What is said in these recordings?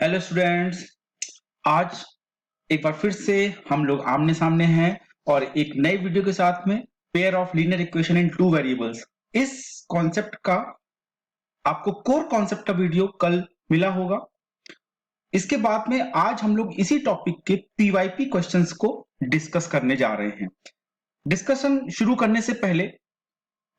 Hello students. आज एक बार फिर से हम लोग आमने सामने हैं और एक नई वीडियो के साथ में pair of linear equation in two variables. इस कॉन्सेप्ट का आपको कोर कॉन्सेप्ट का वीडियो कल मिला होगा। इसके बाद में आज हम लोग इसी टॉपिक के पीवाईपी क्वेश्चंस को डिस्कस करने जा रहे हैं। डिस्कशन शुरू करने से पहले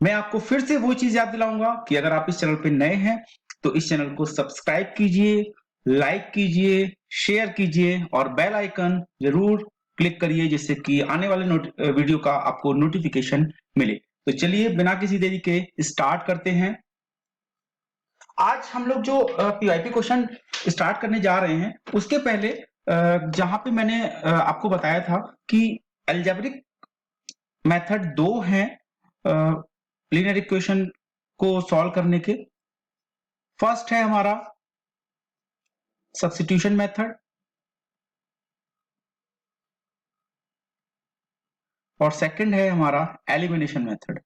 मैं आपको फिर से वो चीज याद दिलाऊंगा कि अगर आप इस चैनल पे नए हैं तो इस चैनल को सब्सक्राइब कीजिए, लाइक कीजिए, शेयर कीजिए और बेल आइकन जरूर क्लिक करिए जिससे कि आने वाले वीडियो का आपको नोटिफिकेशन मिले। तो चलिए बिना किसी देरी के स्टार्ट करते हैं। आज हम लोग जो पीवाईपी क्वेश्चन स्टार्ट करने जा रहे हैं उसके पहले जहां पे मैंने आपको बताया था कि अलजेब्रिक मेथड दो हैं लीनियर इक्वेशन को सॉल्व करने के। फर्स्ट है हमारा सब्स्टिट्यूशन मेथड और सेकंड है हमारा एलिमिनेशन मेथड।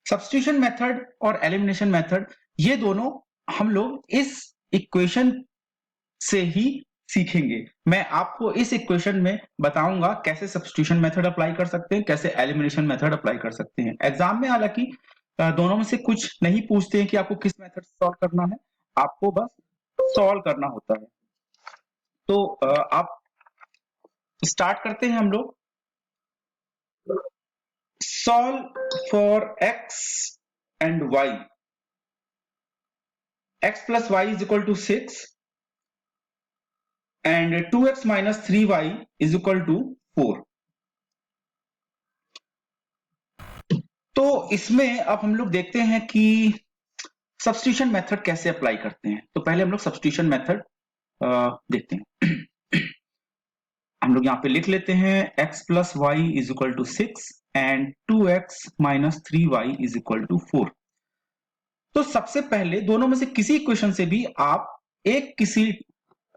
सब्स्टिट्यूशन मेथड और एलिमिनेशन मेथड ये दोनों हम लोग इस इक्वेशन से ही सीखेंगे। मैं आपको इस इक्वेशन में बताऊंगा कैसे सब्स्टिट्यूशन मेथड अप्लाई कर सकते हैं, कैसे एलिमिनेशन मेथड अप्लाई कर सकते हैं। एग्जाम में हालांकि दोनों में से कुछ नहीं पूछते हैं कि आपको किस मेथड से सॉल्व करना है, आपको बस सॉल्व करना होता है। तो आप स्टार्ट करते हैं हम लोग। Solve for x and y। x plus y is equal to 6 and 2x minus 3y is equal to 4। तो इसमें अब हम लोग देखते हैं कि सब्स्टिट्यूशन मेथड कैसे अप्लाई करते हैं। तो पहले हम लोग सब्स्टिट्यूशन मेथड देखते हैं। हम लोग यहाँ पे लिख लेते हैं x plus y is equal to 6 and 2x minus 3y is equal to 4। तो सबसे पहले दोनों में से किसी इक्वेशन से भी आप एक किसी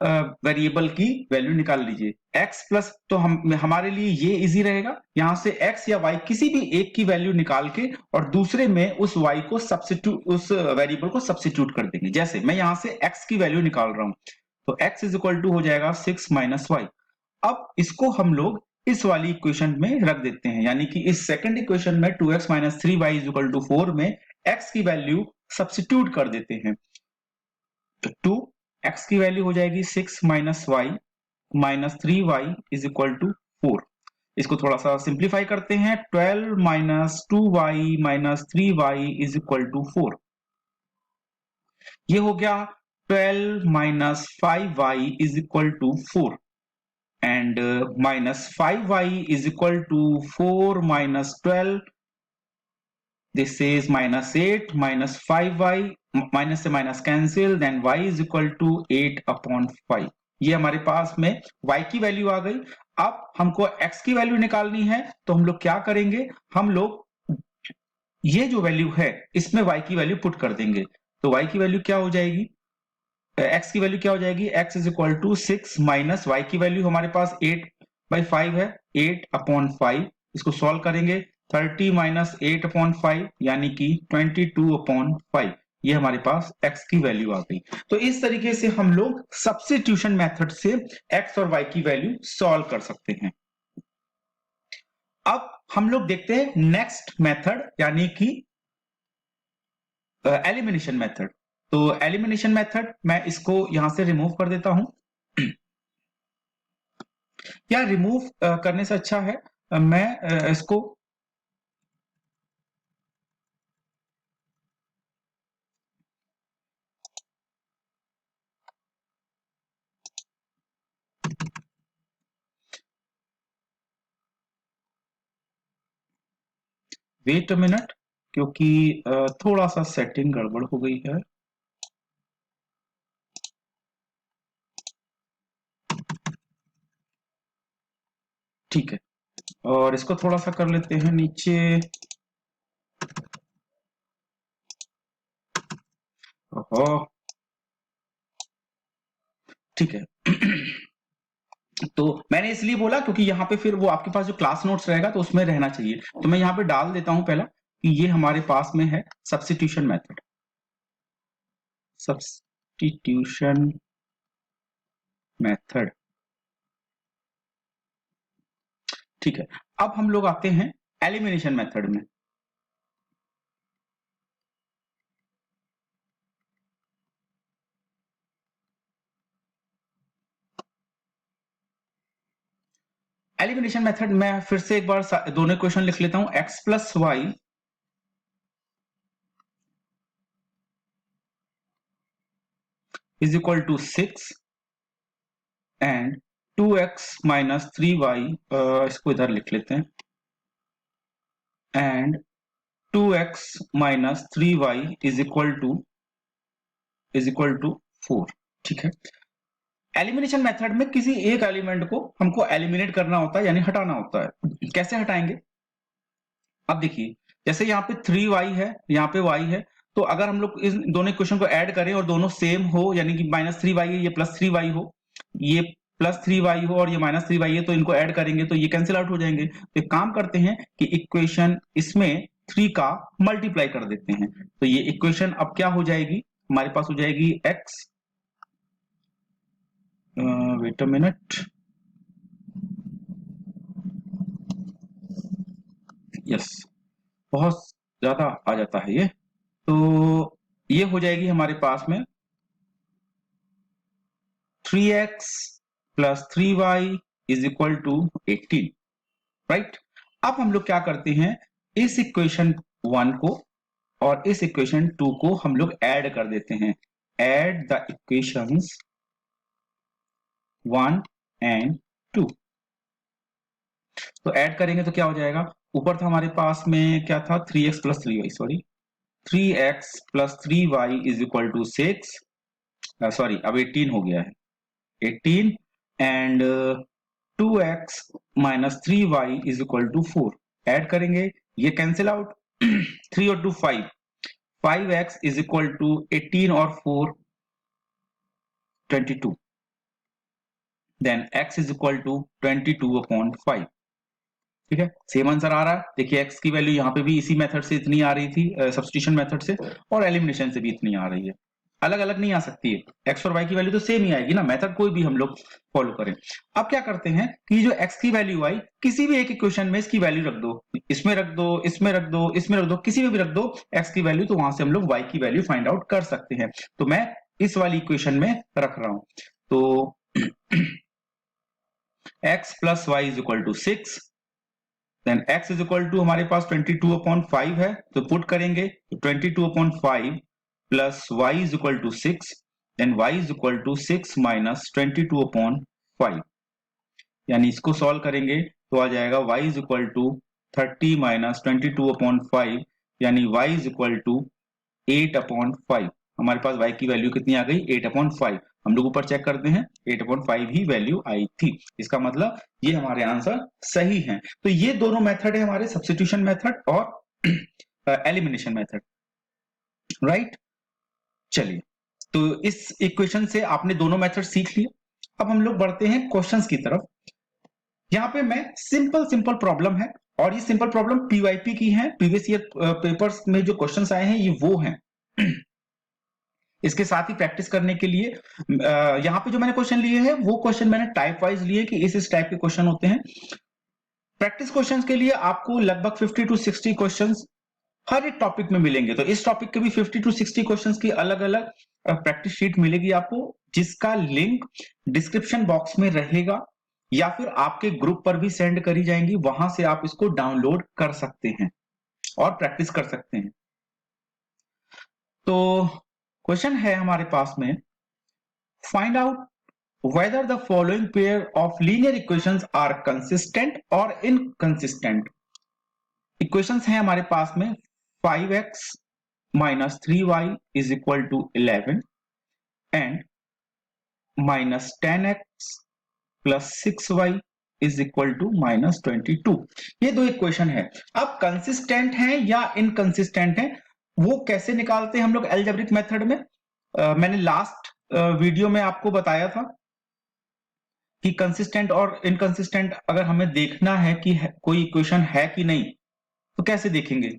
वेरिएबल की वैल्यू निकाल लीजिए। x प्लस तो हमारे लिए ये इजी रहेगा, यहां से x या y किसी भी एक की वैल्यू निकाल के और दूसरे में उस y को सब्स्टिट्यूट, उस वेरिएबल को सब्स्टिट्यूट कर देंगे। जैसे मैं यहां से x की वैल्यू निकाल रहा हूं तो x इज इक्वल टू हो जाएगा 6 माइनस वाई। अब इसको हम लोग इस वाली इक्वेशन में रख देते हैं, यानी कि इस सेकंड इक्वेशन में 2x minus 3y is equal to 4 में x की वैल्यू सब्स्टिट्यूट कर देते हैं। तो 2x की वैल्यू हो जाएगी 6 minus y minus 3y is equal to 4। इसको थोड़ा सा सिंप्लीफाई करते हैं। 12 minus 2y minus 3y is equal to 4। ये हो गया 12 minus 5y is equal to 4 and minus 5y is equal to 4 minus 12. This is minus 8 minus 5y, minus से minus cancel, then y is equal to 8 upon 5। ये हमारे पास में y की value आ गई। अब हमको x की वैल्यू निकालनी है तो हम लोग क्या करेंगे, हम लोग ये जो वैल्यू है इसमें y की वैल्यू पुट कर देंगे। तो y की वैल्यू क्या हो जाएगी, x की वैल्यू क्या हो जाएगी, x is equal to 6 minus y की वैल्यू हमारे पास 8/5 है, 8 अपॉन 5। इसको सॉल्व करेंगे 30 माइनस 8 अपॉन 5 यानी कि 22 अपॉन 5। ये हमारे पास x की वैल्यू आ गई। तो इस तरीके से हम लोग सब्स्टिट्यूशन मेथड से x और y की वैल्यू सॉल्व कर सकते हैं। अब हम लोग देखते हैं नेक्स्ट मेथड यानी कि एलिमिनेशन मेथड। तो एलिमिनेशन मेथड मैं इसको यहां से रिमूव कर देता हूं। या रिमूव करने से अच्छा है मैं इसको वेट अ मिनट, क्योंकि थोड़ा सा सेटिंग गड़बड़ हो गई है। ठीक है, और इसको थोड़ा सा कर लेते हैं नीचे। ओहो, ठीक है। तो मैंने इसलिए बोला क्योंकि यहाँ पे फिर वो आपके पास जो क्लास नोट्स रहेगा तो उसमें रहना चाहिए। तो मैं यहाँ पे डाल देता हूं पहला कि ये हमारे पास में है सब्स्टिट्यूशन मेथड। Substitution method. ठीक है, अब हम लोग आते हैं एलिमिनेशन मेथड में। एलिमिनेशन मेथड में फिर से एक बार दोनों क्वेश्चन लिख लेता हूं। x plus y is equal to 6 and 2x minus 3y, इसको इधर लिख लेते हैं, and 2x minus 3y is equal to 4। ठीक है, एलिमिनेशन मेथड में किसी एक एलिमेंट को हमको एलिमिनेट करना होता है, यानी हटाना होता है। कैसे हटाएंगे? अब देखिए, जैसे यहाँ पे 3y है, यहाँ पे y है, तो अगर हम लोग इस दोनों इक्वेशन को ऐड करें और दोनों सेम हो, यानी कि -3y है, ये +3y हो, ये +3y हो और ये -3y है, तो इनको ऐड करेंगे तो ये कैंसिल आउट हो जाएंगे। तो एक काम करते हैं कि इक्वेशन इसमें 3 का मल्टीप्लाई कर देते हैं, तो ये इक्वेशन अब क्या हो जाएगी, हमारे पास हो जाएगी x, wait a minute, yes, बहुत ज्यादा आ जाता है ये, तो ये हो जाएगी हमारे पास में 3x plus 3y is equal to 18, right. अब हम लोग क्या करते हैं, इस इक्वेशन 1 को और इस इक्वेशन 2 को हम लोग ऐड कर देते हैं। ऐड द इक्वेशंस 1 एंड 2, तो ऐड करेंगे तो क्या हो जाएगा, ऊपर था हमारे पास में क्या था, 3x plus 3y, sorry 3x plus 3y is equal to 6, sorry अब 18 हो गया है, 18 and 2x minus 3y is equal to 4। Add करेंगे, ये कैंसिल आउट, 3 और 2 5, 5x इज इक्वल टू 18 और 4 22, then x is equal to 22/5। ठीक है, सेम आंसर आ रहा है। देखिए x की वैल्यू यहाँ पे भी इसी मेथड से इतनी आ रही थी, सब्स्टिट्यूशन मेथड से, और एलिमिनेशन से भी इतनी आ रही है, अलग अलग नहीं आ सकती है। x और y की वैल्यू तो सेम ही आएगी ना, मेथड कोई भी हम लोग फॉलो करें। अब क्या करते हैं कि जो x की वैल्यू आई, किसी भी एक इक्वेशन में इसकी वैल्यू रख दो, इसमें रख दो, इसमें रख दो, इसमें रख दो, किसी में भी रख दो x की वैल्यू, तो वहां से हम लोग y की वैल्यू फाइंड आउट कर सकते हैं। तो मैं इस वाली इक्वेशन में रख रहा हूं, तो x plus y is equal to 6, then x is equal to हमारे पास 22/5 है, तो पुट करेंगे तो 22/5 plus y is equal to 6, then y is equal to 6 minus 22/5, यानी इसको सॉल्व करेंगे तो आ जाएगा y is equal to 30 minus 22/5, यानी y इज इक्वल टू 8/5। हमारे पास y की वैल्यू कितनी आ गई, 8/5। हम लोग ऊपर चेक करते हैं, 8/5 ही वैल्यू आई थी, इसका मतलब ये हमारे आंसर सही हैं। तो ये दोनों मेथड है हमारे, सब्स्टिट्यूशन मेथड और एलिमिनेशन मेथड, राइट। चलिए, तो इस इक्वेशन से आपने दोनों मेथड सीख लिए। अब हम लोग बढ़ते हैं क्वेश्चंस की तरफ। यहाँ पे मैं सिंपल प्रॉब्लम है, और ये सिंपल प्रॉब्लम पीवाईपी की है, प्रीवियस ईयर पेपर्स में जो क्वेश्चंस आए हैं ये वो हैं। इसके साथ ही प्रैक्टिस करने के लिए यहाँ पे जो मैंने क्वेश्चन लिए हैं वो क्वेश्चन मैंने टाइप वाइज लिए कि इस टाइप के क्वेश्चन होते हैं। प्रैक्टिस क्वेश्चंस के लिए आपको लगभग 50 to 60 क्वेश्चंस हर एक टॉपिक में मिलेंगे, तो इस टॉपिक के भी 50 to 60 क्वेश्चंस की अलग अलग प्रैक्टिस शीट मिलेगी आपको, जिसका लिंक डिस्क्रिप्शन बॉक्स में रहेगा या फिर आपके ग्रुप पर भी सेंड करी जाएंगी, वहां से आप इसको डाउनलोड कर सकते हैं और प्रैक्टिस कर सकते हैं। तो क्वेश्चन है हमारे पास में, find out whether the following pair of linear equations are consistent or inconsistent। Equations हैं हमारे पास में 5x minus 3y is equal to 11 and minus 10x plus 6y is equal to minus 22। ये दो इक्वेशन है। अब कंसिस्टेंट है या इनकंसिस्टेंट है वो कैसे निकालते हैं हम लोग अलजेब्रिक मेथड में। मैंने लास्ट वीडियो में आपको बताया था कि कंसिस्टेंट और इनकंसिस्टेंट अगर हमें देखना है कि कोई इक्वेशन है कि नहीं, तो कैसे देखेंगे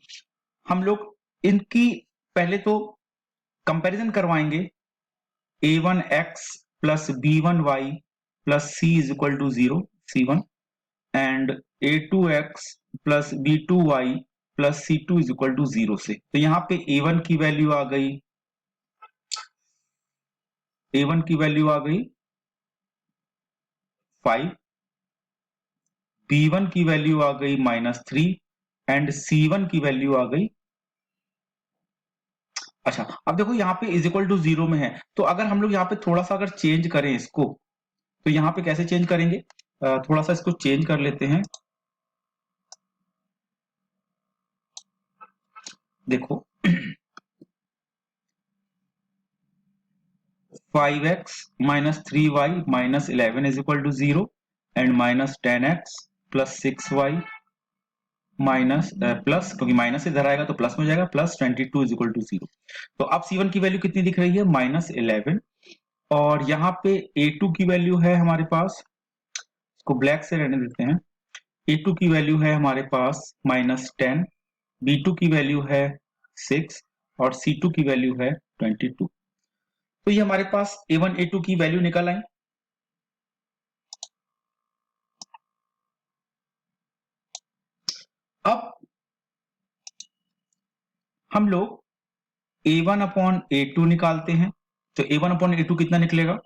हम लोग, इनकी पहले तो कंपैरिजन करवाएंगे a1x plus b1y plus c is equal to 0, c1, and a2x plus b2y plus c2 is equal to 0 से। तो यहाँ पे a1 की वैल्यू आ गई, a1 की वैल्यू आ गई 5, b1 की वैल्यू आ गई -3 एंड c1 की वैल्यू आ गई। अच्छा, अब देखो यहाँ पे इज इक्वल टू 0 में है, तो अगर हम लोग यहाँ पे थोड़ा सा अगर चेंज करें इसको, तो यहाँ पे कैसे चेंज करेंगे? थोड़ा सा इसको चेंज कर लेते हैं। देखो 5x minus 3y minus 11 is equal to 0 and minus 10x plus 6y minus plus, क्योंकि माइनस इधर आएगा तो प्लस में जाएगा, प्लस 22 इज इक्वल टू 0। तो अब c1 की वैल्यू कितनी दिख रही है? -11, और यहाँ पे a2 की वैल्यू है हमारे पास, इसको ब्लैक से रहने देते हैं, a2 की वैल्यू है हमारे पास -10, b2 की वैल्यू है 6 और c2 की वैल्यू है 22। तो ये हमारे पास a1 a2 की वैल्यू निकल आई। अब हम लोग a1 अपॉन a2 निकालते हैं, तो a1 अपॉन a2 कितना निकलेगा?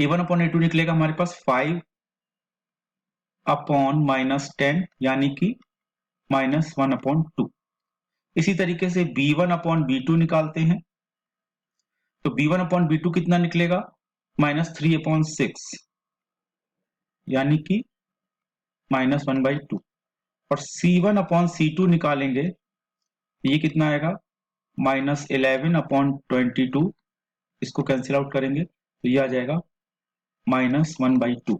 a1 अपॉन a2 निकलेगा हमारे पास 5 अपॉन -10 यानी कि -1 अपॉन 2। इसी तरीके से b1 अपॉन b2 निकालते हैं, तो b1 अपॉन b2 कितना निकलेगा? -3 अपॉन 6 यानी कि -1/2। और c1 अपॉन c2 निकालेंगे, ये कितना आएगा? -11 अपॉन 22, इसको कैंसिल आउट करेंगे तो ये आ जाएगा -1/2।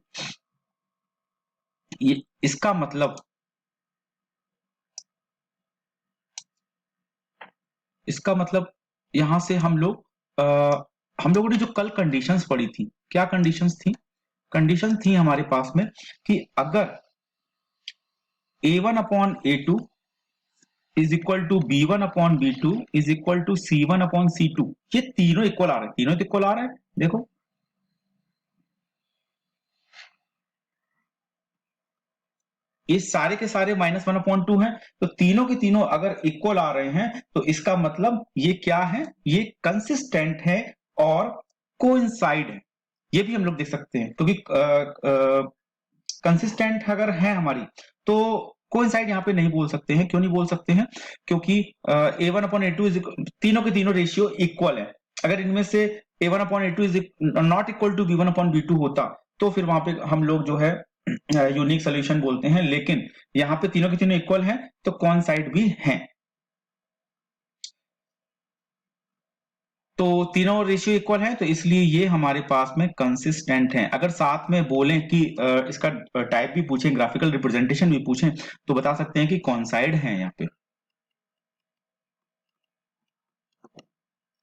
ये इसका मतलब यहां से हम लोगों ने जो कल कंडीशंस पढ़ी थी, क्या कंडीशंस थी? कंडीशन थी हमारे पास में कि अगर a1 upon a2 is equal to b1 upon b2 is equal to c1 upon c2, ये तीनों इक्वल आ रहे हैं, तीनों इक्वल आ रहे हैं। देखो ये सारे के सारे -1 अपॉन 2 हैं, तो तीनों के तीनों अगर इक्वल आ रहे हैं तो इसका मतलब ये क्या है? ये कंसिस्टेंट है और कोइंसाइड है। ये भी हम लोग देख सकते हैं, क्योंकि कंसिस्टेंट अगर है हमारी तो कोइंसाइड यहाँ पे नहीं बोल सकते हैं। क्यों नहीं बोल सकते हैं? क्योंकि a1 अपॉन a2 तीनों के तीनों रेशियो इक्वल है। अगर इनमें से a1 upon a2 is not equal to b1 upon b2 होता तो फिर वहां पे हम लोग जो है यूनिक सोल्यूशन बोलते हैं, लेकिन यहाँ पे तीनों के तीनों इक्वल हैं तो कोइंसाइड भी हैं, तो तीनों रेशियो इक्वल है, तो इसलिए ये हमारे पास में कंसिस्टेंट है। अगर साथ में बोलें कि इसका टाइप भी पूछें, ग्राफिकल रिप्रेजेंटेशन भी पूछें, तो बता सकते हैं कि कोइंसाइड है। यहाँ पे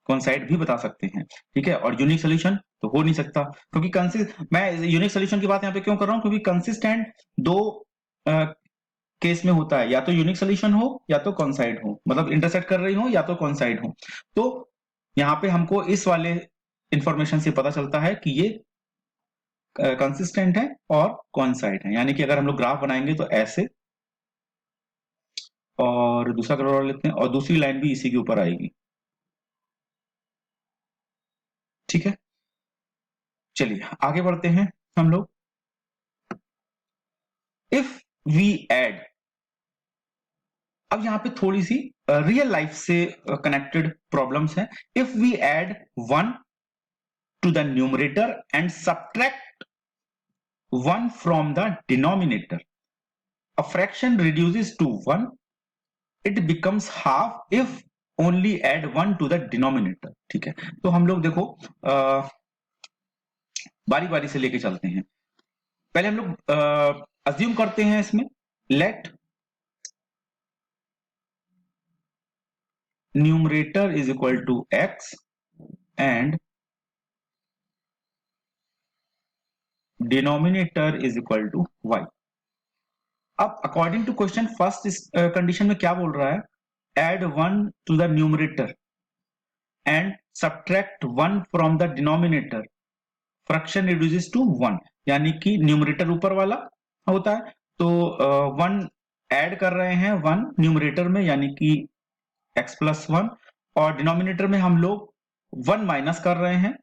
कोइंसाइड भी बता सकते हैं, ठीक है। और यूनिक सोल्यूशन तो हो नहीं सकता, क्योंकि मैं यूनिक सोल्यूशन की बात यहाँ पे क्यों कर रहा हूँ? क्योंकि कंसिस्टेंट दो केस में होता है, या तो यूनिक सोल्यूशन हो या तो कोइंसाइड हो, मतलब इंटरसेक्ट कर रही हो या तो कोइंसाइड हो। तो यहाँ पे हमको इस वाले इंफॉर्मेशन से पता चलता है कि ये कंसिस्टेंट है और कोइंसाइड है। यानी कि अगर हम लोग ग्राफ बनाएंगे तो ऐसे, और दूसरा ग्राफ लेते हैं और दूसरी लाइन भी इसी के ऊपर आएगी, ठीक है। चलिए आगे बढ़ते हैं हम लोग। इफ वी एड, अब यहाँ पे थोड़ी सी रियल लाइफ से कनेक्टेड प्रॉब्लम्स हैं। If we add 1 to the numerator and subtract 1 from the denominator, a fraction reduces to 1, it becomes half if only add 1 to the denominator, ठीक है। तो हम लोग देखो बारी बारी से लेके चलते हैं। पहले हम लोग अज्यूम करते हैं इसमें, late numerator is equal to x and denominator is equal to y। अब अकॉर्डिंग टू क्वेश्चन फर्स्ट इस कंडीशन में क्या बोल रहा है? Add 1 to the numerator and subtract 1 from the denominator, fraction reduces to 1, यानी कि न्यूमरेटर ऊपर वाला होता है तो 1 ऐड कर रहे हैं 1 न्यूमरेटर में यानी कि x प्लस 1, और डिनोमिनेटर में हम लोग 1 माइनस कर रहे हैं,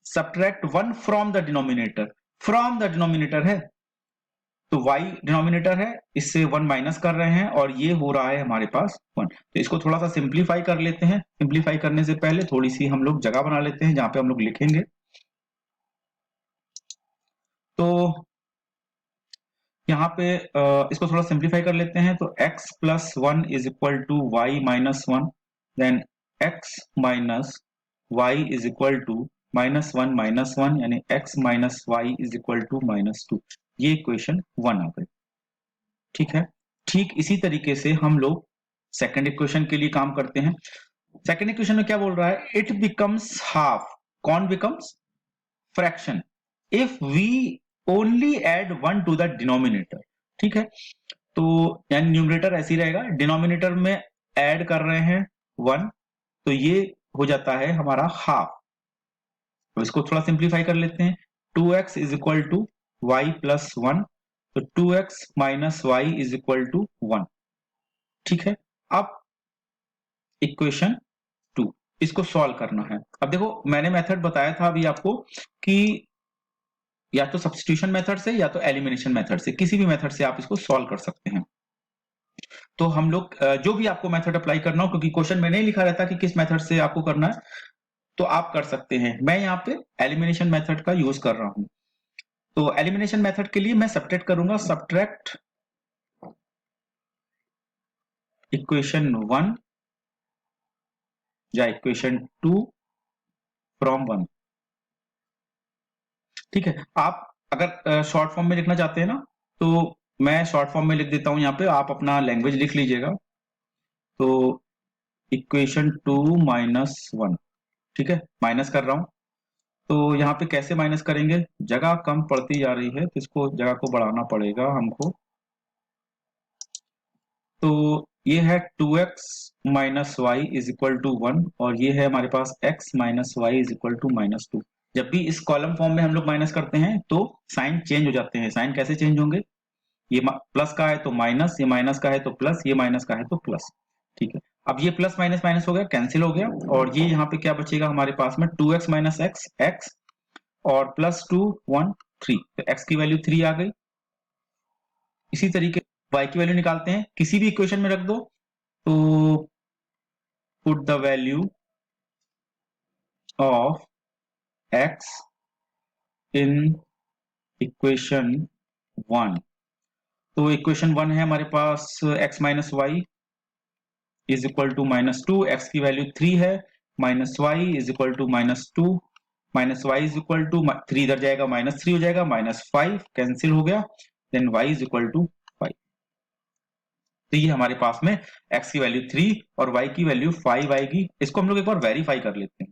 subtract 1 from the denominator, from the denominator है तो y डिनोमिनेटर है, इससे 1 माइनस कर रहे हैं और ये हो रहा है हमारे पास 1। तो इसको थोड़ा सा सिंप्लीफाई कर लेते हैं। सिंप्लीफाई करने से पहले थोड़ी सी हम लोग जगह बना लेते हैं जहां पे हम लोग लिखेंगे। तो यहाँ पे इसको थोड़ा सिंप्लीफाई कर लेते हैं, तो x plus 1 is equal to y minus 1, then x minus y is equal to minus 1 minus 1, यानी x minus y is equal to minus 2। ये इक्वेशन 1 आ गई। ठीक है, ठीक इसी तरीके से हम लोग सेकंड इक्वेशन के लिए काम करते हैं। सेकंड इक्वेशन में क्या बोल रहा है, इट बिकम्स हाफ, कौन becomes, fraction, if we only add 1 to the denominator. ठीक है, तो यानी न्यूमरेटर ऐसे ही रहेगा, डिनोमिनेटर में ऐड कर रहे हैं 1, तो ये हो जाता है हमारा हाफ। तो इसको थोड़ा सिंप्लीफाई कर लेते हैं, 2x is equal to y plus 1, तो 2x minus y is equal to 1। ठीक है, अब इक्वेशन 2, इसको सॉल्व करना है। अब देखो मैंने मेथड बताया था अभी आपको कि या तो सब्स्टिट्यूशन मेथड से या तो एलिमिनेशन मेथड से, किसी भी मेथड से आप इसको सॉल्व कर सकते हैं। तो हम लोग जो भी आपको मेथड अप्लाई करना हो, क्योंकि क्वेश्चन में नहीं लिखा रहता कि किस मेथड से आपको करना है, तो आप कर सकते हैं। मैं यहाँ पे एलिमिनेशन मेथड का यूज कर रहा हूं। तो एलिमिनेशन मेथड के लिए मैं सब्ट्रैक्ट करूंगा, सब्ट्रैक्ट इक्वेशन 1 या इक्वेशन 2 फ्रॉम 1। ठीक है, आप अगर शॉर्ट फॉर्म में लिखना चाहते हैं ना, तो मैं शॉर्ट फॉर्म में लिख देता हूं यहाँ पे, आप अपना लैंग्वेज लिख लीजिएगा। तो इक्वेशन 2 माइनस 1, ठीक है, माइनस कर रहा हूं। तो यहाँ पे कैसे माइनस करेंगे, जगह कम पड़ती जा रही है तो इसको जगह को बढ़ाना पड़ेगा हमको। तो ये है 2x minus y is equal to 1, और ये है हमारे पास x minus y is equal to minus 2। जब भी इस कॉलम फॉर्म में हम लोग माइनस करते हैं तो साइन चेंज हो जाते हैं। साइन कैसे चेंज होंगे, ये प्लस का है तो माइनस, ये माइनस का है तो प्लस, ये माइनस का है तो प्लस। ठीक है, अब ये प्लस माइनस माइनस हो गया, कैंसिल हो गया, और ये यहाँ पे क्या बचेगा हमारे पास में, 2x माइनस एक्स, एक्स, और प्लस 2 1 3, तो x की वैल्यू 3 आ गई। इसी तरीके y की वैल्यू निकालते हैं, किसी भी इक्वेशन में रख दो, तो put the value of x in equation 1। तो इक्वेशन 1 है हमारे पास x minus y is equal to minus 2, x की वैल्यू 3 है, minus y is equal to minus 2, minus y is equal to 3 इधर जाएगा, माइनस 3 हो जाएगा, माइनस 5 कैंसिल हो गया, then y is equal to 5। तो ये हमारे पास में x की वैल्यू 3 और y की वैल्यू 5 आएगी। इसको हम लोग एक बार वेरीफाई कर लेते हैं।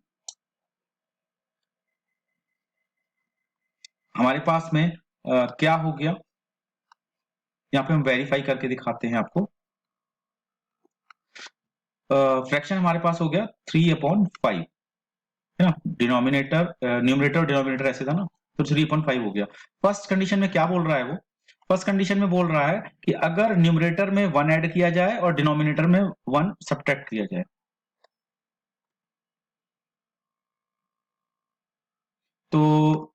हमारे पास में क्या हो गया, यहाँ पे हम वेरीफाई करके दिखाते हैं आपको। फ्रैक्शन हमारे पास हो गया 3/5, है ना, डिनोमिनेटर न्यूमरेटर और डिनोमिनेटर ऐसे था ना, तो 3/5 हो गया। फर्स्ट कंडीशन में क्या बोल रहा है वो, फर्स्ट कंडीशन में बोल रहा है कि अगर न्यूमरेटर में 1 ऐड किया जाए और डिनोमिनेटर में 1 सब्ट्रैक्ट किया जाए, तो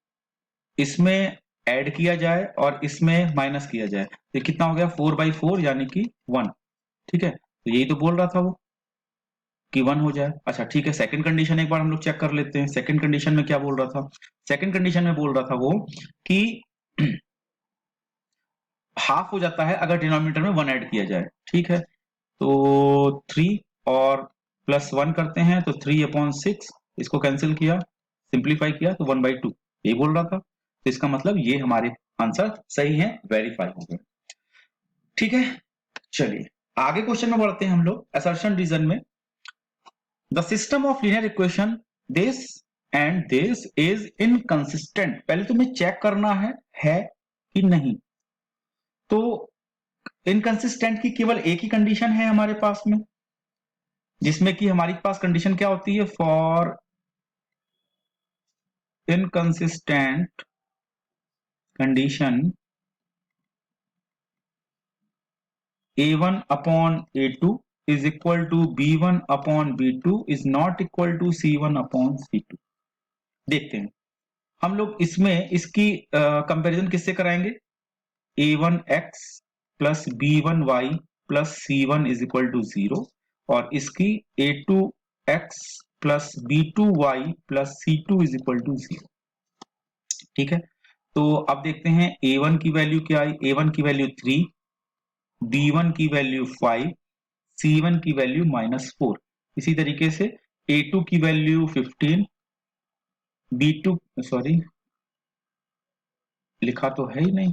इसमें ऐड किया जाए और इसमें माइनस किया जाए, तो कितना हो गया 4/4 यानी कि 1। ठीक है, तो यही तो बोल रहा था वो कि 1 हो जाए। अच्छा ठीक है, सेकंड कंडीशन एक बार हम लोग चेक कर लेते हैं। सेकंड कंडीशन में क्या बोल रहा था, सेकंड कंडीशन में बोल रहा था वो कि हाफ हो जाता है अगर डिनोमिनेटर में 1 ऐड किया जाए। ठीक है, तो 3 और प्लस 1 करते हैं तो 3/6, इसको कैंसिल किया, सिंप्लीफाई किया तो 1/2, यही बोल रहा था। तो इसका मतलब ये हमारे आंसर सही है, वेरीफाई हो गए। ठीक है, चलिए आगे क्वेश्चन में बढ़ते हैं हम लोग। असर्शन रीजन में, the system of linear equation this and this is inconsistent. पहले तुम्हें चेक करना है कि नहीं। तो इनकंसिस्टेंट की केवल एक ही कंडीशन है हमारे पास में, जिसमें कि हमारे पास कंडीशन क्या होती है, for inconsistent condition a1 upon a2 is equal to b1 upon b2 is not equal to c1 upon c2। देखते हैं हम लोग इसमें इसकी कंपैरिजन किससे कराएंगे, a1x plus b1y plus c1 is equal to 0 और इसकी a2x plus b2y plus c2 is equal to 0। ठीक है, तो अब देखते हैं a1 की वैल्यू क्या आई, a1 की वैल्यू 3, b1 की वैल्यू 5, c1 की वैल्यू -4। इसी तरीके से a2 की वैल्यू 15, b2 सॉरी लिखा तो है ही नहीं,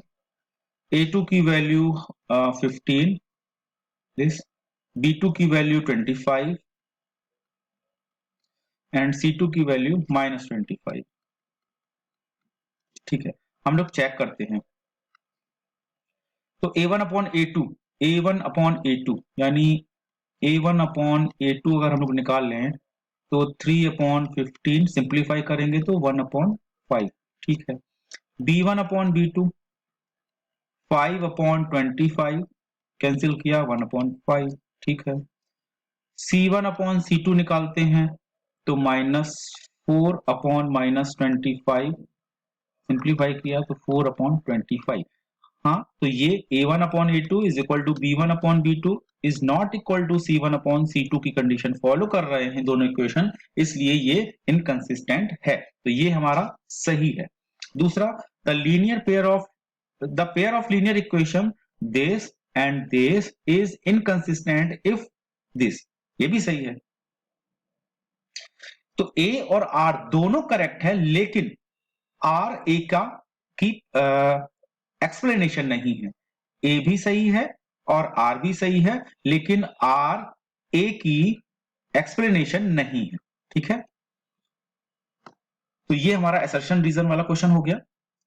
a2 की वैल्यू 15, दिस b2 की वैल्यू 25 एंड c2 की वैल्यू -25। ठीक है, हम लोग चेक करते हैं। तो a1 upon a2, a1 upon a2 यानी a1 अपॉन a2 अगर हम लोग निकाल लें तो 3 अपॉन 15, सिंप्लीफाई करेंगे तो 1 अपॉन 5। ठीक है, b1 upon b2 5 upon 25, cancel किया 1 अपॉन 5। ठीक है, c1 अपॉन c2 निकालते हैं तो -4 अपॉन -25, सिंप्लीफाई किया तो 4 अपॉन 25। हाँ, तो ये a1 upon a2 is equal to b1 upon b2 is not equal to c1 upon c2 की कंडीशन फॉलो कर रहे हैं दोनों इक्वेशन, इसलिए ये इनकंसिस्टेंट है, तो ये हमारा सही है। दूसरा, the pair of linear equation this and this is inconsistent if this, ये भी सही है। तो a और r दोनों करेक्ट है, लेकिन r a का की एक्सप्लेनेशन नहीं है। a भी सही है और r भी सही है, लेकिन r a की एक्सप्लेनेशन नहीं है। ठीक है, तो ये हमारा असर्शन रीजन वाला क्वेश्चन हो गया।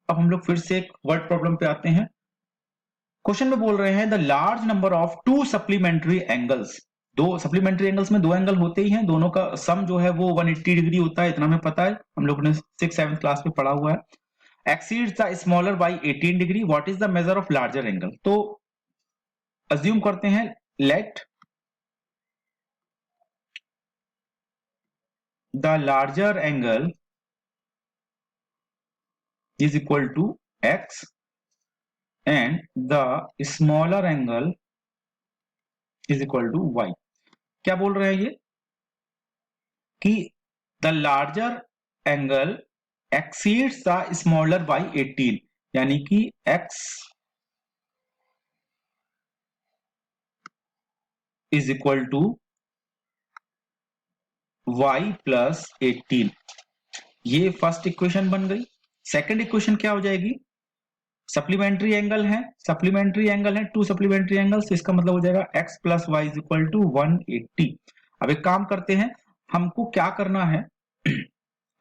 अब हम लोग फिर से एक वर्ड प्रॉब्लम पे आते हैं। क्वेश्चन में बोल रहे हैं the large number of to supplementary angles, दो सप्लीमेंट्री एंगल्स में दो एंगल होते ही हैं, दोनों का सम जो है वो 180 डिग्री होता है, इतना हमें पता है, हम लोगों ने 6th-7th क्लास में पढ़ा हुआ है। Exceeds the smaller by 18 degree, what is the measure of larger angle. तो अज्यूम करते हैं, let the larger angle is equal to x and the smaller angle is equal to y। क्या बोल रहे हैं ये कि the larger angle exceeds the smaller by 18, यानी कि x is equal to y plus 18। ये फर्स्ट इक्वेशन बन गई। सेकंड इक्वेशन क्या हो जाएगी, सप्लीमेंट्री एंगल है, सप्लीमेंट्री एंगल है टू सप्लीमेंट्री एंगल्स, इसका मतलब हो जाएगा x plus y is equal to 180। अब एक काम करते हैं, हमको क्या करना है,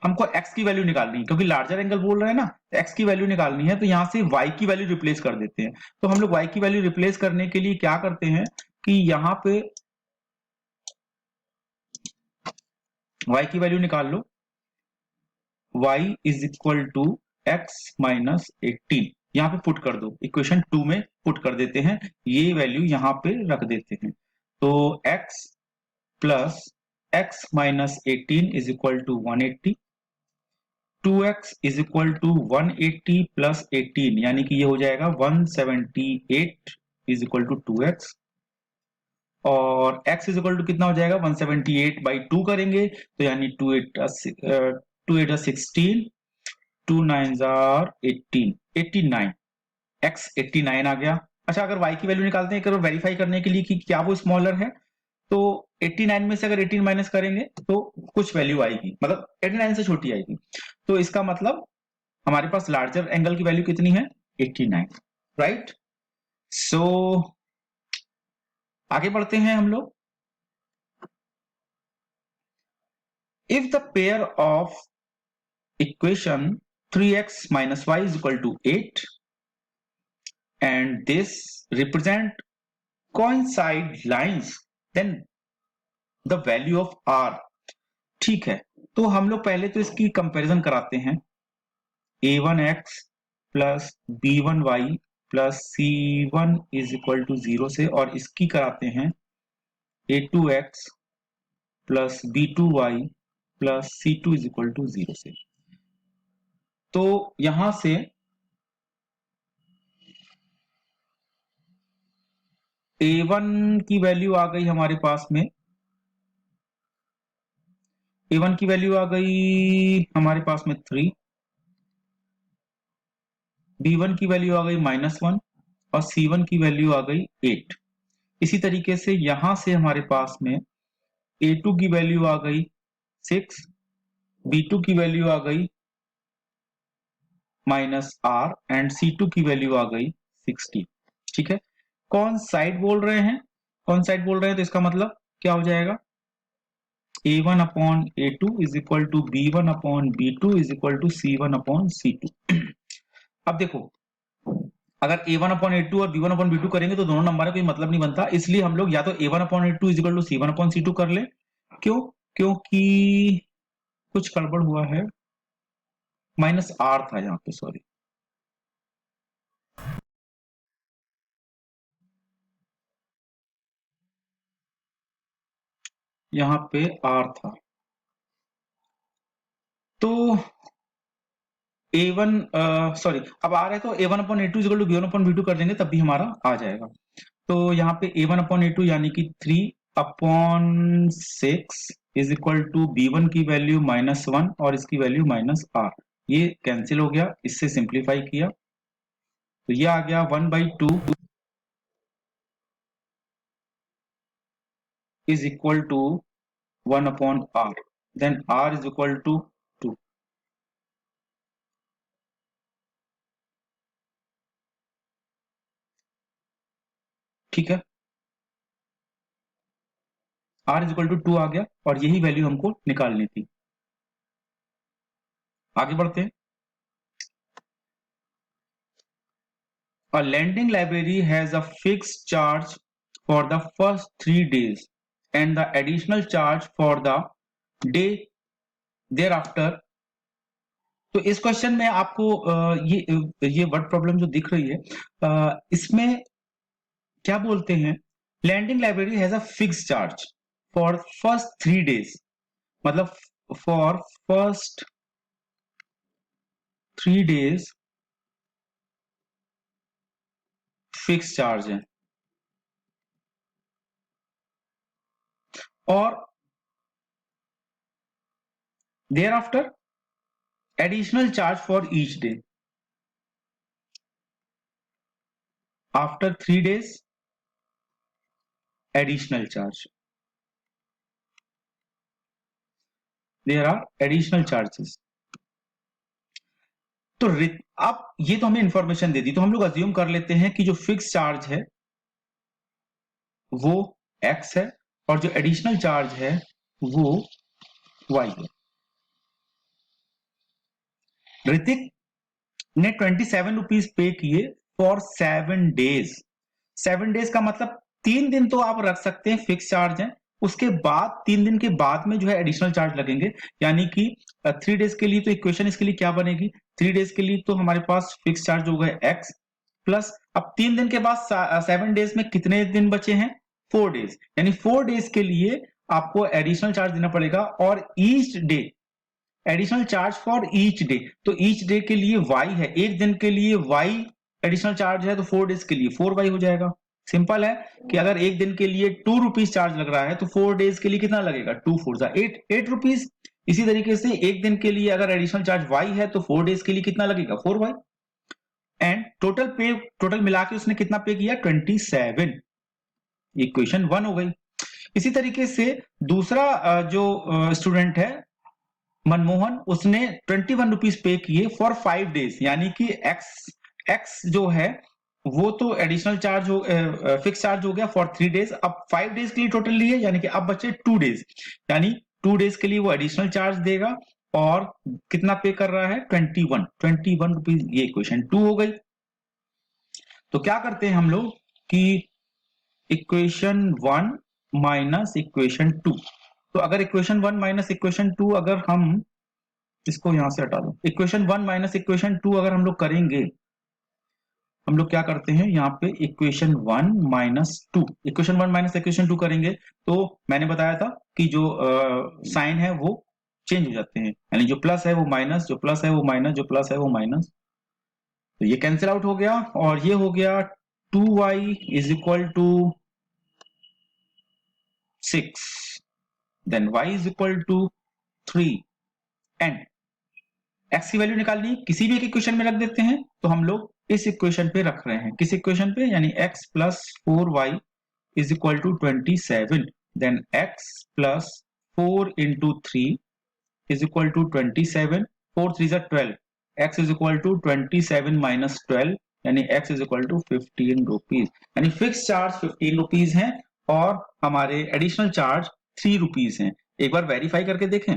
हमको x की वैल्यू निकालनी है, क्योंकि लार्जर एंगल बोल रहे हैं ना, x की वैल्यू निकालनी है, तो यहां से y की वैल्यू रिप्लेस कर देते हैं। तो हम लोग y की वैल्यू रिप्लेस करने के लिए क्या करते हैं कि यहां पे y की वैल्यू निकाल लो, y is equal to x minus 18, यहाँ पे पुट कर दो, इक्वेशन 2 में पुट कर देते हैं, ये वैल्यू यहाँ पे रख देते हैं। तो x plus x minus 18 is equal to 180, 2x is equal to 180 plus 18, यानी कि ये हो जाएगा 178 इज इक्वल टू 2x, और x इज इक्वल टू कितना हो जाएगा 178 बाई 2 करेंगे तो यानी 2 8 16, 2 9 18, 89, x 89 आ गया। अच्छा, अगर y की वैल्यू निकालते हैं, अगर वेरीफाई करने के लिए कि क्या वो स्मॉलर है, तो 89 में से अगर 18 माइनस करेंगे तो कुछ वैल्यू आएगी, मतलब 89 से छोटी आएगी, तो इसका मतलब हमारे पास लार्जर एंगल की वैल्यू कितनी है, 89, राइट। सो आगे बढ़ते हैं हम लोग। If the pair of equation 3x minus y is equal to 8 and this represent coincide lines, then the value of R. ठीक है, तो हम लोग पहले तो इसकी कंपैरिजन कराते हैं। a1x plus b1y plus c1 is equal to 0 से, और इसकी कराते हैं a2x plus b2y plus c2 is equal to 0 से। तो यहां से a1 की वैल्यू आ गई हमारे पास में, a1 की वैल्यू आ गई हमारे पास में 3, b1 की वैल्यू आ गई -1 और c1 की वैल्यू आ गई 8। इसी तरीके से यहां से हमारे पास में a2 की वैल्यू आ गई 6, b2 की वैल्यू आ गई -r एंड c2 की वैल्यू आ गई 16। ठीक है, कौन साइड बोल रहे हैं, कौन साइड बोल रहे हैं, तो इसका मतलब क्या हो जाएगा, a1 upon a2 is equal to b1 upon b2 is equal to c1 upon c2। अब देखो, अगर a1 अपॉन a2 और b1 अपॉन b2 करेंगे तो दोनों नंबर है, कोई मतलब नहीं बनता, इसलिए हम लोग या तो a1 upon a2 is equal to c1 upon c2 कर ले। क्यों? क्योंकि कुछ गड़बड़ हुआ है, -r था यहाँ पे, सॉरी, यहाँ पे r था। तो a1 सॉरी, अब आ रहा है तो a1 upon a2 equal to b1 upon b2 कर देंगे तब भी हमारा आ जाएगा। तो यहाँ पे a1 अपॉन a2 यानी कि 3 upon 6 is equal to b1 की वैल्यू -1 और इसकी वैल्यू -r, ये कैंसिल हो गया, इससे सिंप्लीफाई किया तो ये आ गया 1/2 is equal to 1 upon r, then r is equal to 2। ठीक है, r इज इक्वल टू 2 आ गया और यही वैल्यू हमको निकालनी थी। आगे बढ़ते हैं। A lending library has a fixed charge for the first 3 days and the additional charge for the day thereafter। तो इस क्वेश्चन में आपको ये वर्ड प्रॉब्लम जो दिख रही है, इसमें क्या बोलते हैं, lending library has a fix charge for first 3 days, मतलब for first 3 days fix charge है, और thereafter additional charge for each day. After 3 days additional charge, there are additional charges। तो अब ये तो हमें इंफॉर्मेशन दे दी, तो हम लोग अज्यूम कर लेते हैं कि जो फिक्स चार्ज है वो x है और जो एडिशनल चार्ज है वो y है। ऋतिक ने 27 रुपीज पे किए फॉर 7 डेज। 7 डेज का मतलब 3 दिन तो आप रख सकते हैं फिक्स चार्ज है, उसके बाद 3 दिन के बाद में जो है एडिशनल चार्ज लगेंगे, यानी कि 3 डेज के लिए तो इक्वेशन इसके लिए क्या बनेगी, 3 डेज के लिए तो हमारे पास फिक्स चार्ज होगा x प्लस, अब 3 दिन के बाद 7 डेज में कितने दिन बचे हैं, 4 डेज, यानी 4 डेज के लिए आपको एडिशनल चार्ज देना पड़ेगा, और each day additional charge for each day, तो ईच डे के लिए y है, एक दिन के लिए y एडिशनल चार्ज है, तो 4 डेज के लिए 4y हो जाएगा। सिंपल है कि अगर एक दिन के लिए 2 रुपीज चार्ज लग रहा है तो 4 डेज के लिए कितना लगेगा, 2 4 8 रुपीज। इसी तरीके से एक दिन के लिए अगर एडिशनल चार्ज y है तो 4 डेज के लिए कितना लगेगा, 4y, एंड टोटल मिला के उसने कितना पे किया, 27। इक्वेशन 1 हो गई। इसी तरीके से दूसरा जो स्टूडेंट है मनमोहन, उसने 21 रुपीज पे किए फॉर 5 डेज, यानी कि एक्स जो है वो तो एडिशनल चार्ज हो, फिक्स चार्ज हो गया फॉर 3 डेज, अब 5 डेज के लिए टोटल लिए, यानी कि अब बचे 2 डेज, यानी 2 डेज के लिए वो एडिशनल चार्ज देगा, और कितना पे कर रहा है, 21 रुपीज। ये इक्वेशन 2 हो गई। तो क्या करते हैं हम लोग कि इक्वेशन 1 माइनस इक्वेशन 2। तो अगर इक्वेशन 1 माइनस इक्वेशन 2 अगर हम इसको यहां से हटा दो, इक्वेशन 1 माइनस इक्वेशन 2 अगर हम लोग करेंगे, हम लोग क्या करते हैं यहाँ पे equation 1 minus 2, equation 1 minus equation 2 करेंगे तो मैंने बताया था कि जो साइन है वो चेंज हो जाते हैं, यानी जो प्लस है वो माइनस, जो प्लस है वो माइनस, जो प्लस है वो माइनस, तो ये कैंसिल आउट हो गया और ये हो गया 2y is equal to 6, then y is equal to 3 and x की वैल्यू निकालनी किसी भी एक इक्वेशन में रख देते हैं, तो हम लोग इस इक्वेशन पे रख रहे हैं, किस इक्वेशन पे, यानी x plus 4y is equal to 27, then x plus 4 into 3 is equal to 27, 4 3 जा 12, x is equal to 27 minus 12, यानी x is equal to 15 rupees, यानी फिक्स चार्ज 15 रुपीज है और हमारे एडिशनल चार्ज 3 रुपीज है। एक बार वेरीफाई करके देखें,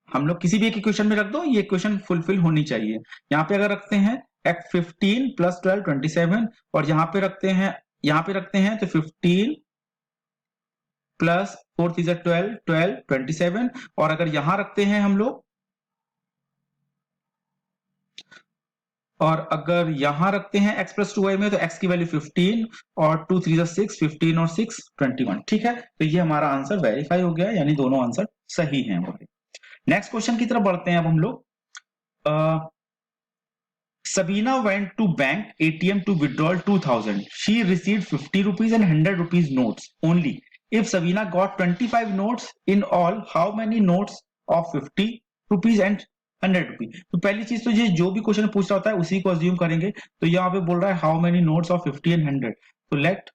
हम लोग किसी भी एक इक्वेशन में रख दो, ये इक्वेशन फुलफिल होनी चाहिए। यहाँ पे अगर रखते हैं x 15 प्लस 12 27 और यहाँ पे रखते हैं तो 15 प्लस 4 3 जा 12 12 27, और अगर यहां रखते हैं हम लोग, और अगर यहां रखते हैं x प्लस 2y में, तो x की वैल्यू 15 और 2 3 जा 6, 15 और 6 21, ठीक है। तो ये हमारा आंसर वेरीफाई हो गया, यानी दोनों आंसर सही हैं हमारे। नेक्स्ट क्वेश्चन की तरफ बढ़ते हैं अब हम लोग। Sabina went to bank ATM to withdraw 2000. She received 50 rupees and 100 rupees notes only. If Sabina got 25 notes in all, how many notes of 50 rupees and 100 rupees? तो पहली चीज तो ये जो भी क्वेश्चन पूछ रहा होता है उसी को अज्यूम करेंगे। तो यहाँ पे बोल रहा है how many notes of 50 and 100, तो let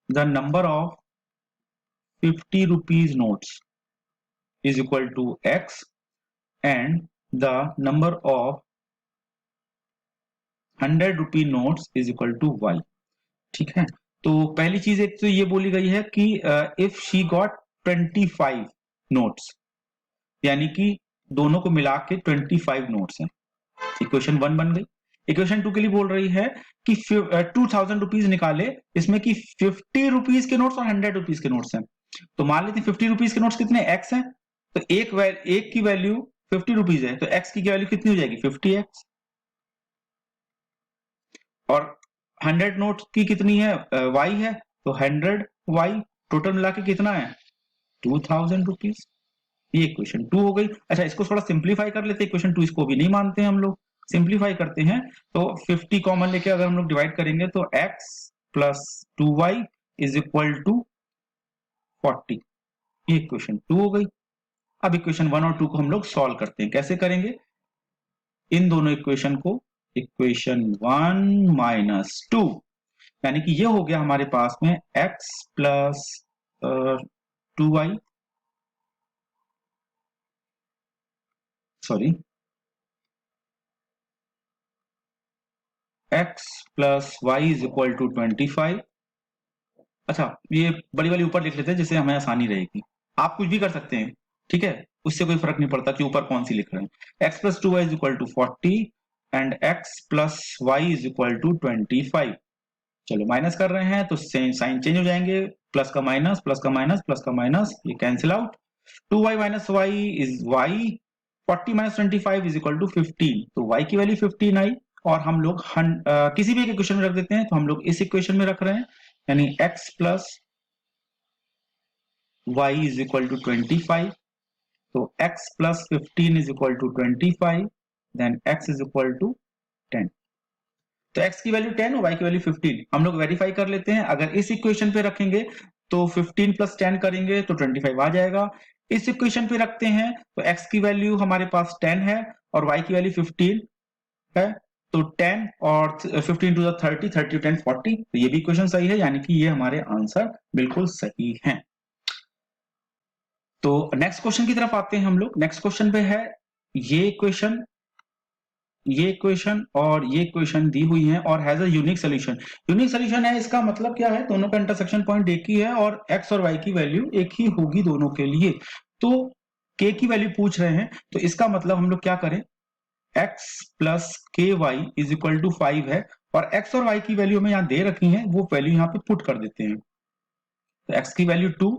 the number of 50 rupees notes is equal to x and the number of 100 rupee notes is equal to y, ठीक है। तो पहली चीज एक तो ये बोली गई है कि इफ शी गॉट 25 नोट्स, यानी कि दोनों को मिला के 25 नोट्स हैं, इक्वेशन 1 बन गई। इक्वेशन 2 के लिए बोल रही है कि 2000 रुपीज निकाले, इसमें कि 50 रुपीज के नोट्स और 100 रुपीज के नोट्स हैं। तो मान लेते हैं 50 रुपीज के नोट्स कितने x हैं, तो एक की वैल्यू 50 रुपीज है, तो x की वैल्यू कितनी हो जाएगी 50x, और 100 नोट की कितनी है y है, तो 100y, टोटल मिला के कितना है 2000 रुपीज। ये इक्वेशन 2 हो गई। अच्छा, इसको थोड़ा सिंप्लीफाई कर लेते हैं, इक्वेशन 2 इसको भी नहीं मानते हैं हम लोग, सिंप्लीफाई करते हैं तो 50 कॉमन लेके अगर हम लोग डिवाइड करेंगे तो x plus 2y is equal to 40, ये इक्वेशन 2 हो गई। अब इक्वेशन 1 और 2 को हम लोग सॉल्व करते हैं, कैसे करेंगे, इन दोनों इक्वेशन को, इक्वेशन 1 माइनस 2, यानी कि ये हो गया हमारे पास में x plus 2y, sorry x plus y is equal to 25। अच्छा, ये बड़ी वाली ऊपर लिख लेते हैं जिससे हमें आसानी रहेगी, आप कुछ भी कर सकते हैं, ठीक है, उससे कोई फर्क नहीं पड़ता कि ऊपर कौन सी लिख रहे हैं। x plus 2y is equal to 40 and x plus y is equal to 25। चलो माइनस कर रहे हैं तो साइन चेंज हो जाएंगे, प्लस का माइनस, प्लस का माइनस, प्लस का माइनस, ये cancel out, 2y minus y is y, 40 minus 25 is equal to 15, तो y की वैल्यू 15 आई, और हम लोग किसी भी एक इक्वेशन में रख देते हैं, तो हम लोग इस इक्वेशन में रख रहे हैं, यानी x plus y is equal to 25, तो x plus 15 is equal to 25, then x is equal to 10, तो x की वैल्यू 10 और y की वैल्यू 15। हम लोग वेरीफाई कर लेते हैं, अगर इस इक्वेशन पे रखेंगे तो 15 प्लस 10 करेंगे तो 25 आ जाएगा, इस इक्वेशन पे रखते हैं तो x की वैल्यू हमारे पास 10 है और y की वैल्यू 15 है, तो 10 और 15 टू द 30, 30 टू 10 40, तो ये भी इक्वेशन सही है, यानी कि ये हमारे आंसर बिल्कुल सही है। तो नेक्स्ट क्वेश्चन की तरफ आते हैं हम लोग। नेक्स्ट क्वेश्चन पे है ये इक्वेशन और ये इक्वेशन दी हुई है और has a unique solution. Unique solution है, इसका मतलब क्या है, दोनों का इंटरसेक्शन पॉइंट एक ही है और x और y की वैल्यू एक ही होगी दोनों के लिए। तो k की वैल्यू पूछ रहे हैं, तो इसका मतलब हम लोग क्या करें, x प्लस के वाई इज इक्वल टू 5 है और x और y की वैल्यू हमें यहाँ दे रखी है, वो वैल्यू यहाँ पे पुट कर देते हैं। तो x की value 2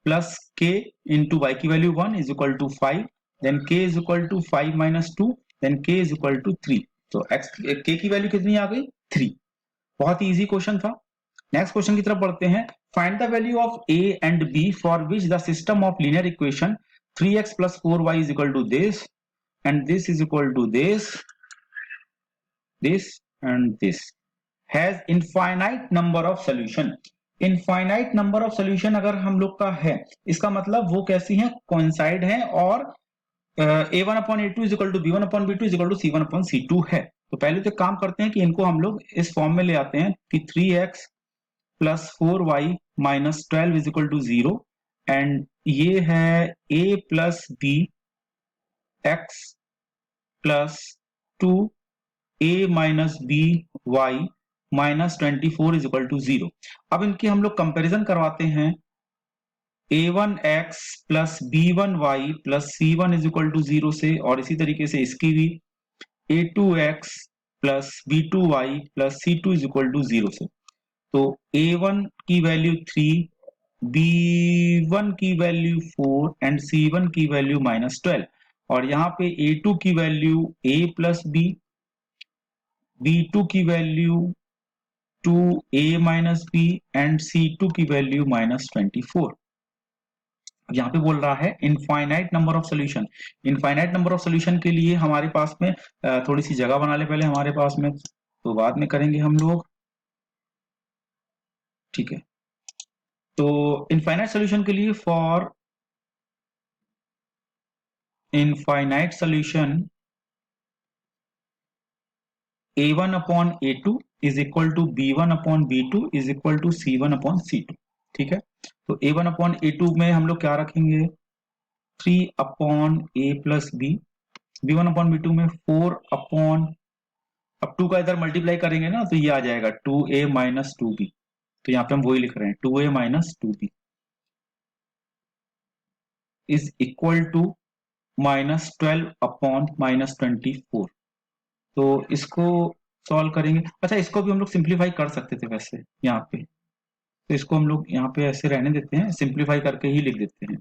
plus k into y की value 1 is equal to 5, then k is equal to 5 minus 2, then k is equal to 3। तो k की वैल्यू कितनी आ गई? 3। बहुत ही इजी क्वेश्चन था। नेक्स्ट क्वेश्चन की तरफ बढ़ते हैं। Find the value of a and b for which the system of linear equation 3x plus 4y is equal to this and this is equal to this and this has infinite number of solution। Infinite number of solution अगर हम लोग का है, इसका मतलब वो कैसी है? कोइंसाइड है और a1 upon a2 is equal to b1 upon b2 is equal to c1 upon c2 है। तो पहले तो काम करते हैं कि इनको हम लोग इस फॉर्म में ले आते हैं कि 3x plus 4y minus 12 is equal to 0 and ये है a plus b x plus 2a minus b y minus 24 is equal to 0। अब इनकी हम लोग कंपैरिजन करवाते हैं a1x plus b1y plus c1 is equal to 0 से, और इसी तरीके से इसकी भी a2x plus b2y plus c2 is equal to 0 से। तो a1 की वैल्यू 3, b1 की वैल्यू 4 एंड c1 की वैल्यू माइनस 12, और यहाँ पे a2 की value a plus b, b2 की value 2a minus b and c2 की वैल्यू माइनस 24। यहाँ पे बोल रहा है infinite number of solution. Infinite number of solution के लिए हमारे पास में थोड़ी सी जगह बना ले पहले हमारे पास में, तो बाद में करेंगे हम लोग, ठीक है। तो इनफाइनाइट सोल्यूशन के लिए for infinite solution a1 upon a2 is equal to b1 upon b2 is equal to c1 upon c2, ठीक है। तो a1 अपॉन a2 में हम लोग क्या रखेंगे? 3 upon a plus b, b1 upon b2 में 4 अपॉन, अब 2 का इधर मल्टीप्लाई करेंगे ना तो ये आ जाएगा 2a माइनस 2b, तो यहाँ पे हम वही लिख रहे हैं 2a minus 2b is equal to minus 12 upon minus 24। तो इसको सॉल्व करेंगे। अच्छा, इसको भी हम लोग सिंप्लीफाई कर सकते थे वैसे यहाँ पे, तो इसको हम लोग यहाँ पे ऐसे रहने देते हैं, सिंप्लीफाई करके ही लिख देते हैं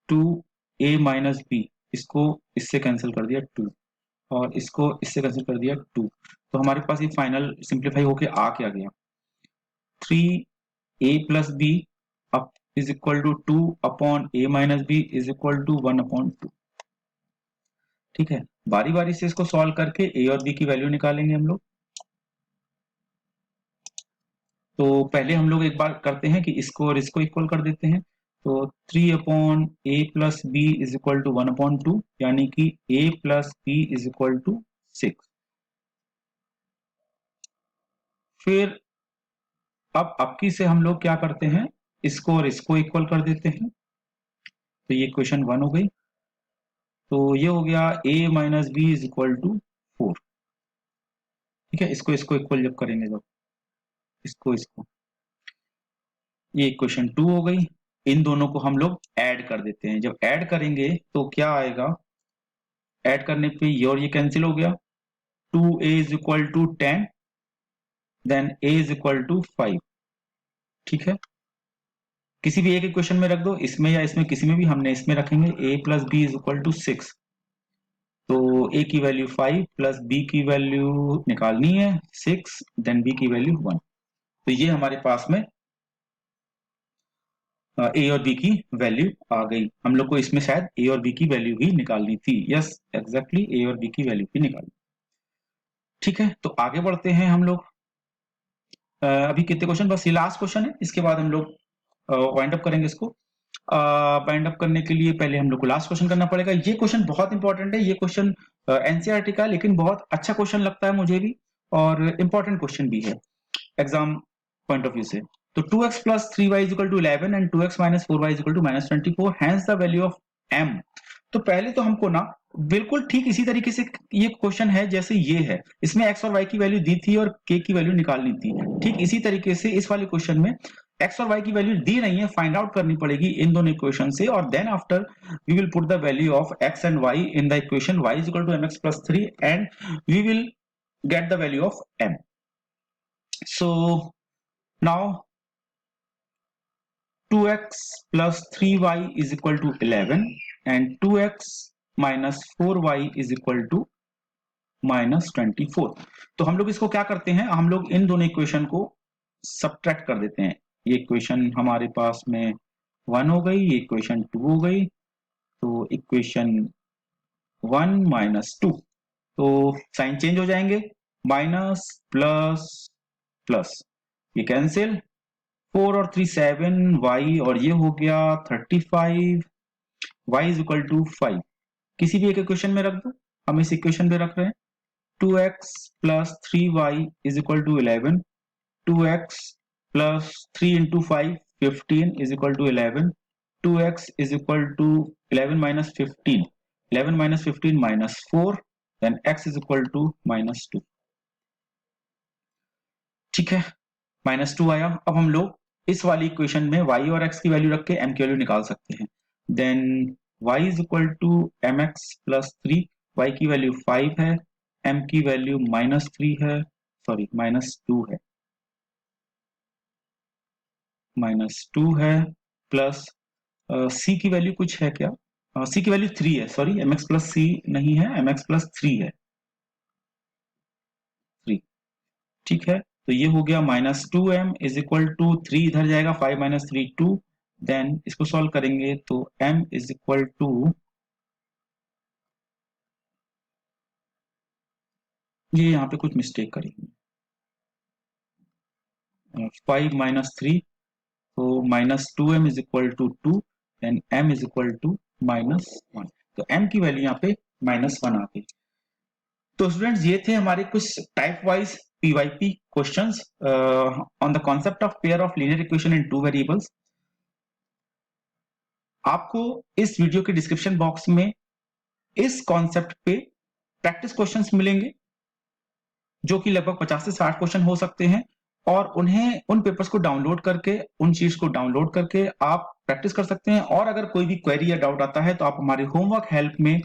2a माइनस b, इसको इससे कैंसिल कर दिया 2 और इसको इससे कैंसिल कर दिया 2, तो हमारे पास ये फाइनल सिंप्लीफाई होके आ क्या गया? 3a plus b up is equal to 2 upon a minus b is equal to 1 upon 2, ठीक है। बारी बारी से इसको सॉल्व करके a और b की वैल्यू निकालेंगे हम लोग। तो पहले हम लोग एक बार करते हैं कि इसको और इसको इक्वल कर देते हैं, तो 3 upon a plus b is equal to 1 upon 2, यानी कि a plus b is equal to 6। फिर अब अबकी से हम लोग क्या करते हैं, इसको और इसको इक्वल कर देते हैं, तो ये क्वेश्चन 1 हो गई। तो ये हो गया a minus b is equal to 4, ठीक है। इसको इसको इक्वल जब करेंगे, जब इसको इसको, ये इक्वेशन 2 हो गई। इन दोनों को हम लोग ऐड कर देते हैं, जब ऐड करेंगे तो क्या आएगा? ऐड करने पे ये और ये कैंसिल हो गया, 2a is equal to 10, then a is equal to 5, ठीक है। किसी भी एक इक्वेशन में रख दो, इसमें या इसमें, किसी में भी, हमने इसमें रखेंगे a plus b is equal to 6, तो a की वैल्यू 5 प्लस b की वैल्यू निकालनी है 6, देन b की वैल्यू 1। तो ये हमारे पास में a और b की वैल्यू आ गई। हम लोग को इसमें शायद a और b की वैल्यू ही निकालनी थी, यस एग्जैक्टली, a और b की वैल्यू ही निकालनी, ठीक है। तो आगे बढ़ते हैं हम लोग। अभी कितने क्वेश्चन, बस ये लास्ट क्वेश्चन है, इसके बाद हम लोग वाइंड अप करेंगे। इसको वाइंड अप करने के लिए पहले हम लोग को लास्ट क्वेश्चन करना पड़ेगा। ये क्वेश्चन बहुत इंपॉर्टेंट है, ये क्वेश्चन एनसीईआरटी का, लेकिन बहुत अच्छा क्वेश्चन लगता है मुझे भी, और इंपॉर्टेंट क्वेश्चन भी है एग्जाम पॉइंट ऑफ व्यू से। तो 2x plus 3y is equal to 11 and 2x minus 4y is equal to minus 24, hence the value of m। तो पहले तो हमको ना बिल्कुल ठीक इसी तरीके से ये क्वेश्चन है जैसे ये है, इसमें x और y की वैल्यू दी थी और k की वैल्यू निकालनी थी, ठीक इसी तरीके से इस वाले क्वेश्चन में x और y की वैल्यू दी नहीं है, फाइंड आउट करनी पड़ेगी इन दोनों इक्वेशन से, और then after we will put the value of x and y in the equation y is equal to mx plus 3 and we will get the value of m. So now 2x plus 3y is equal to 11 and 2x minus 4y is equal to minus 24. तो हम लोग इसको क्या करते हैं, हम लोग इन दोनों इक्वेशन को सब्ट्रैक्ट कर देते हैं. ये इक्वेशन हमारे पास में 1 हो गई, ये इक्वेशन 2 हो गई, तो इक्वेशन 1 माइनस 2, तो साइन चेंज हो जाएंगे, माइनस प्लस प्लस, ये कैंसिल, 4 और 3 7, y और ये हो गया 35, y इज इक्वल टू 5. किसी भी एक इक्वेशन में रख दो, हम इस इक्वेशन पे रख रहे हैं. 2x plus 3y is equal to 11, 2x plus 3 into 5 15 is equal to 11, 2x is equal to 11 minus 15, 11 minus 15 minus 4, then x is equal to minus 2. ठीक है, माइनस 2 आया. अब हम लोग इस वाली इक्वेशन में y और x की वैल्यू रख के m की वैल्यू निकाल सकते हैं. Then y is equal to mx plus 3, y की वैल्यू 5 है, m की वैल्यू माइनस 3 है, सॉरी माइनस 2 है, माइनस 2 है, प्लस c की वैल्यू कुछ है क्या, c की वैल्यू 3 है, सॉरी mx प्लस c नहीं है, mx प्लस 3 है, 3. ठीक है, तो ये हो गया minus 2m is equal to 3 इधर जाएगा, 5 माइनस 3 2, देन इसको सॉल्व करेंगे तो m इज इक्वल टू, ये यहाँ पे कुछ मिस्टेक करेंगे, 5 माइनस 3, तो minus 2m is equal to 2, then m is equal to minus 1, तो m की वैल्यू यहाँ पे माइनस 1 आ गई. तो स्टूडेंट्स ये थे हमारे कुछ type wise PYP questions on the concept of pair of linear equation in two variables. आपको इस वीडियो के डिस्क्रिप्शन बॉक्स में इस कॉन्सेप्ट पे प्रैक्टिस क्वेश्चंस मिलेंगे, जो कि लगभग 50 से 60 क्वेश्चन हो सकते हैं, और उन्हें उन पेपर्स को डाउनलोड करके, उन शीट्स को डाउनलोड करके आप प्रैक्टिस कर सकते हैं. और अगर कोई भी क्वेरी या डाउट आता है तो आप हमारे होमवर्क हेल्प में,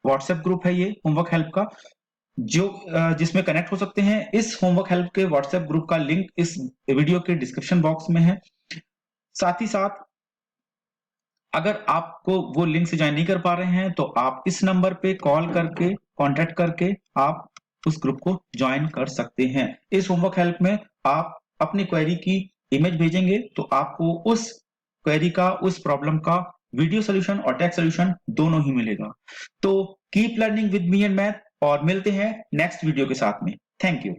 व्हाट्सएप ग्रुप है ये होमवर्क हेल्प का, जो जिसमें कनेक्ट हो सकते हैं. इस होमवर्क हेल्प के व्हाट्सएप ग्रुप का लिंक इस वीडियो के डिस्क्रिप्शन बॉक्स में है. साथ ही साथ अगर आपको वो लिंक से ज्वाइन नहीं कर पा रहे हैं तो आप इस नंबर पे कॉल करके, कांटेक्ट करके आप उस ग्रुप को ज्वाइन कर सकते हैं. इस होमवर्क हेल्प में आप अपनी क्वेरी की इमेज भेजेंगे तो आपको उस क्वेरी का, उस प्रॉब्लम का वीडियो सोल्यूशन और टेक्स्ट सोल्यूशन दोनों ही मिलेगा. तो keep learning with me and math, और मिलते हैं नेक्स्ट वीडियो के साथ में. Thank you.